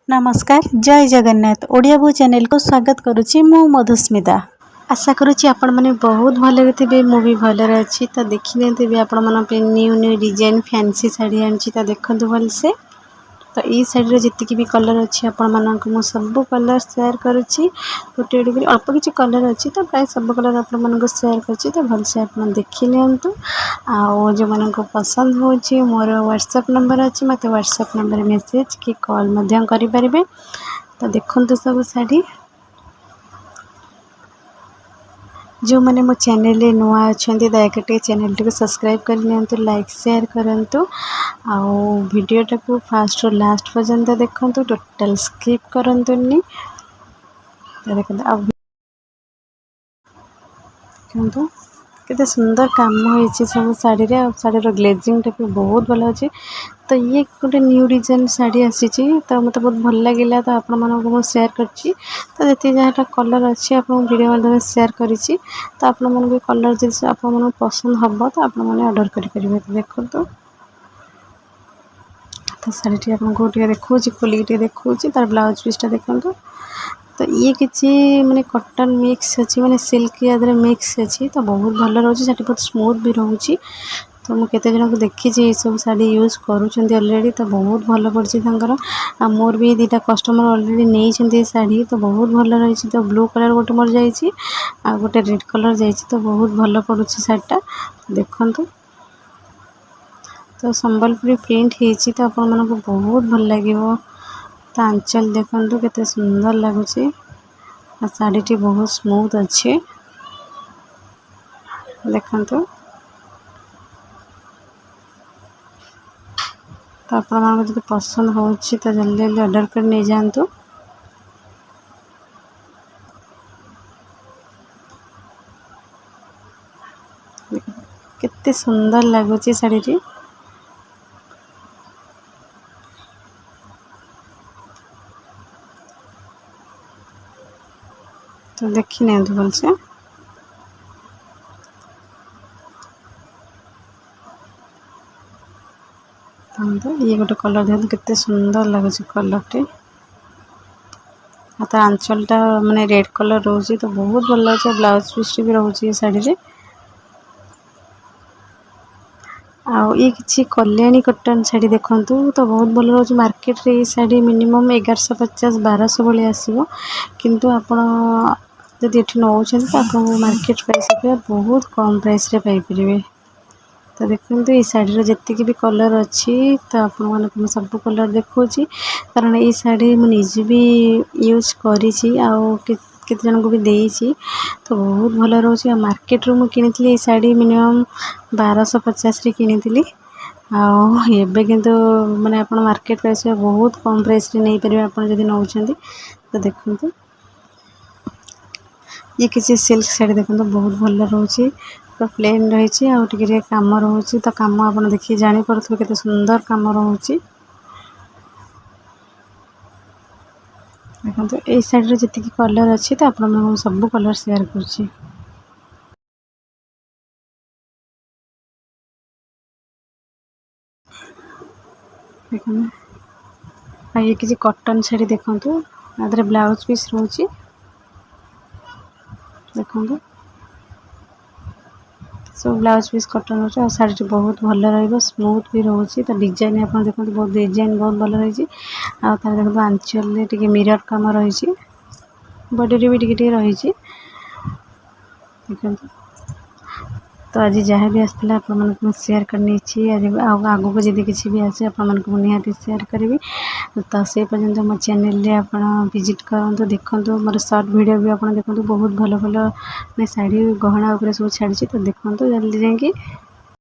नमस्कार जय जगन्नाथ ओडिया बो चैनल को स्वागत करुच्ची मु मधुस्मिता। आशा करुच्ची आपण मैंने बहुत भले थे मुझे भले अच्छी तो देखी नहीं आपण मन new new design fancy sari आनी तो देखते भलसे। तो ये शाड़ी जी भी कलर अच्छी आपण मानक मु सब कलर शेयर करुच्ची गोटे गोटे अल्प किसी कलर अच्छी तो प्राय सब कलर आपण मानक शेयर करुच्ची तो भलसे आप देखी नियंतु। आ जो मन को पसंद हो मोर व्हाट्सएप नंबर अच्छी मत व्हाट्सएप नंबर मेसेज कि कॉल मध्यम करें। तो देखते सब शाड़ी जो मैंने मो चैनल नुआ अच्छा दयाकोर चैनल टी सब्सक्राइब कर लाइक शेयर करूँ आउ वीडियोटा को फास्ट रू लास्ट पर्यंत देखूँ टोटल स्किप करंतुनी। देखो केते सुंदर काम होइछि सब साड़ी रे आ साड़ी रो ग्लेजिंग टा भी बहुत भल अछि। तो ये गोटे न्यू डिजाइन साड़ी आसी तो मत बहुत भल लगिला तो आपण मानको मु शेयर करछि। तो जति जहाटा कलर अच्छी आप वीडियो माध्यम शेयर करिछि तो आपण मानको कलर जिस आपण मानको पसंद हबो तो आपण माने ऑर्डर करि परिबे। तो देखो तो साड़ी आपको देखो खोलिक देखो तार ब्लाउज पीसटा देखो। तो ये किसी माने कॉटन मिक्स अच्छी माने सिल्क यादरे मिक्स अच्छी तो बहुत भल रोचे साड़ी बहुत स्मूथ भी रोचे। तो मुझे जन को देखी ये सब शाड़ी यूज करुँच अलरेडी तो बहुत भल पड़ी आ मोर भी दीटा कस्टमर अलरेडी नहीं शाड़ी तो बहुत भल रही। तो ब्लू कलर गोटे मोर जाइए आ गोटे रेड कलर जाइए तो बहुत भल पड़ुछि शाड़ीटा देखु। तो संबलपुरी प्रिंट होती तो आपण मानको बहुत भल लगे। तो आंचल देखु केते सुंदर लगुच शाड़ी टी बहुत स्मूथ अच्छे देखु। तो आपण मानको जब पसंद हो तो जल्दी जल्दी ऑर्डर कर नहीं जातु। केते सुंदर लगुच शाड़ी टी तो देखी नहीं भलसे। तो ये गोटे कलर देखो कितने सुंदर लगुच कलर टी तो आंचलटा माने रेड कलर रोचे तो बहुत भल लगे। ब्लाउज पीस भी रोचे शाड़ी रे आउ ये किसी कल्याणी कॉटन शाड़ी देखु तो बहुत भल रोज मार्केट रे शाड़ी मिनिमम 1150 1200 भाई आसो किंतु आपण जदि ये नौ तो आप मार्केट प्राइस बहुत कम प्राइस रे पाई परिबे। तो देखो ये शाड़ी जी भी कलर अच्छी तो आप सब कलर देखो कारण ये शाड़ी मुझे भी यूज करी केते जन को भी देइछि तो बहुत भल रोचे। मार्केट रू मुझे किनी शाड़ी मिनिमम 1250 रे किनी आबे किंतु माने आप मार्केट प्राइस बहुत कम प्राइस रे नहीं परिबे आप जदि नौचंदी। तो देखो ये किसी सिल्क शाड़ी देखो बहुत भल रोचे पूरा प्लेन रही आगे कम रोचे तो कम आप देखिए जापर केते सुंदर कम रोचे। देखो ये शाड़ी जी कलर अच्छी तो आप सब कलर शेयर करुच्ची। ये किसी कॉटन शाड़ी देखु आदि ब्लाउज पीस रोचे देखो सब ब्लाउज पीस कॉटन रोचे और शाड़ी बहुत भल रही स्मूथ भी रोचे। तो डिजाइन आप देखो बहुत डिजाइन बहुत भल रही देखो आंचल टे मिरर कम रही बॉडी भी टे रही देखो। तो आज जहाँ भी आसला आप शेयर करनी आज आगू को जब किसी भी आसे आप निहाती शेयर करी। तो से पर्यंत मो चैनल आप विजिट करूँ देखो मोर शॉर्ट वीडियो भी आप देखो बहुत भल भल शाड़ी गहना उपर सब छाड़ी तो देखो जल्दी जाकि